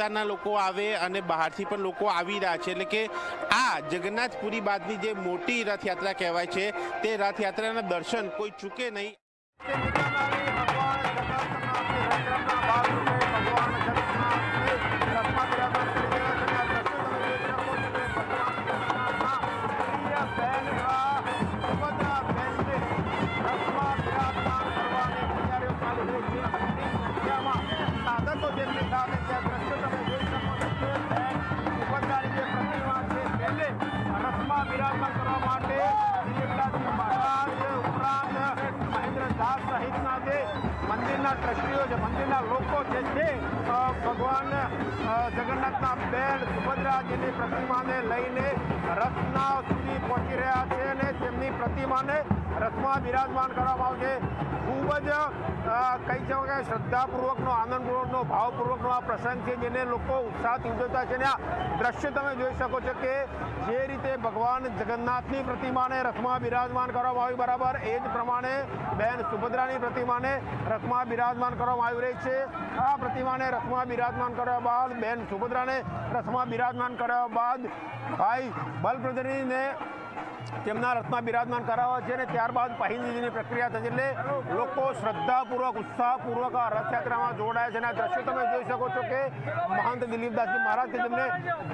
વિસ્તારના લોકો આવે અને બહારથી પણ લોકો આવી રહ્યા છે, એટલે કે આ જગન્નાથપુરી બાદની જે મોટી રથયાત્રા કહેવાય છે તે રથયાત્રાના દર્શન કોઈ ચૂકે નહીં। મંદિરના ટ્રસ્ટીઓ છે, મંદિરના લોકો જે છે ભગવાન જગન્નાથના બેન સુભદ્રાજીની પ્રતિમાને લઈને રથના સુધી પહોંચી રહ્યા છે અને તેમની પ્રતિમાને રથમાં બિરાજમાન કરવામાં આવશે। ખૂબ જ કહી શકો કે શ્રદ્ધાપૂર્વકનો, આનંદપૂર્વકનો, ભાવપૂર્વકનો આ પ્રસંગ છે જેને લોકો ઉત્સાહથી ઉજવતા છે। અને આ દ્રશ્ય તમે જોઈ શકો છો કે જે રીતે ભગવાન જગન્નાથની પ્રતિમાને રથમાં બિરાજમાન કરવામાં આવી, બરાબર એ જ પ્રમાણે બેન સુભદ્રાની પ્રતિમાને રથમાં બિરાજમાન કરવામાં આવી રહી છે। આ પ્રતિમાને રથમાં બિરાજમાન કર્યા બાદ, બેન સુભદ્રાને રથમાં બિરાજમાન કર્યા બાદ ભાઈ બલભદ્રજીને તેમના રથમાં બિરાજમાન કરાવવા છે અને ત્યારબાદ પાહીનજીની પ્રક્રિયા થશે। એટલે લોકો શ્રદ્ધાપૂર્વક, ઉત્સાહપૂર્વક આ રથયાત્રામાં જોડાયા છે અને આ દ્રશ્યો તમે જોઈ શકો છો કે મહંત દિલીપદાસજી મહારાજ કે જેમને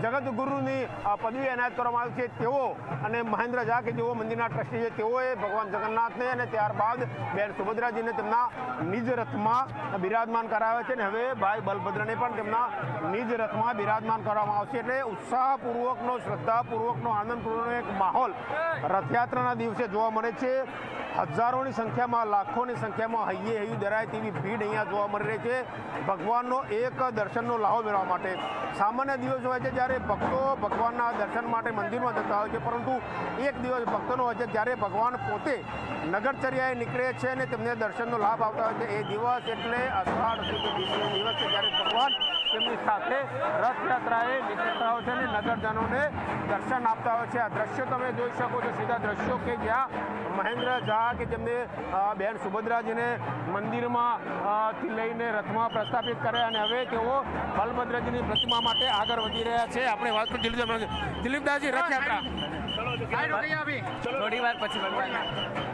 જગતગુરુની પદવી એનાયત કરવામાં આવી છે તેઓ અને મહેન્દ્ર ઝા કે જેઓ મંદિરના ટ્રસ્ટી છે તેઓએ ભગવાન જગન્નાથને અને ત્યારબાદ બેન સુભદ્રાજીને તેમના નિજ રથમાં બિરાજમાન કરાવે છે અને હવે ભાઈ બલભદ્રને પણ તેમના નિજ રથમાં બિરાજમાન કરવામાં આવશે। એટલે ઉત્સાહપૂર્વકનો, શ્રદ્ધાપૂર્વકનો, આનંદપૂર્વકનો એક માહોલ રથયાત્રાના દિવસે જોવા મળે છે। હજારોની સંખ્યામાં, લાખોની સંખ્યામાં હૈયે હૈયું ધરાય તેવી ભીડ અહીંયા જોવા મળી રહી છે ભગવાનનો એક દર્શનનો લાહો મેળવવા માટે। સામાન્ય દિવસ હોય છે જ્યારે ભક્તો ભગવાનના દર્શન માટે મંદિરમાં જતા હોય છે, પરંતુ એક દિવસ ભક્તોનો હોય છે જ્યારે ભગવાન પોતે નગરચર્યાએ નીકળે છે અને તેમને દર્શનનો લાભ આવતા હોય છે। એ દિવસ એટલે અષાઢ સુદ દિવસ છે જ્યારે ભગવાન તેમની સાથે રથયાત્રાએ નીકળતા હોય છે અને નગરજનોને દર્શન આપતા હોય છે। આ દ્રશ્યો તમે જોઈ શકો છો, સીધા દ્રશ્યો કે જ્યાં મહેન્દ્ર ઝા કે જેમને બેન સુભદ્રાજીને મંદિરમાં થી લઈને રથમાં પ્રસ્થાપિત કરે અને હવે તેઓ બલભદ્રજીની પ્રતિમા માટે આગળ વધી રહ્યા છે। આપણે વાત કરીએ દિલીપદાસજી, રથયાત્રા થોડી વાર પછી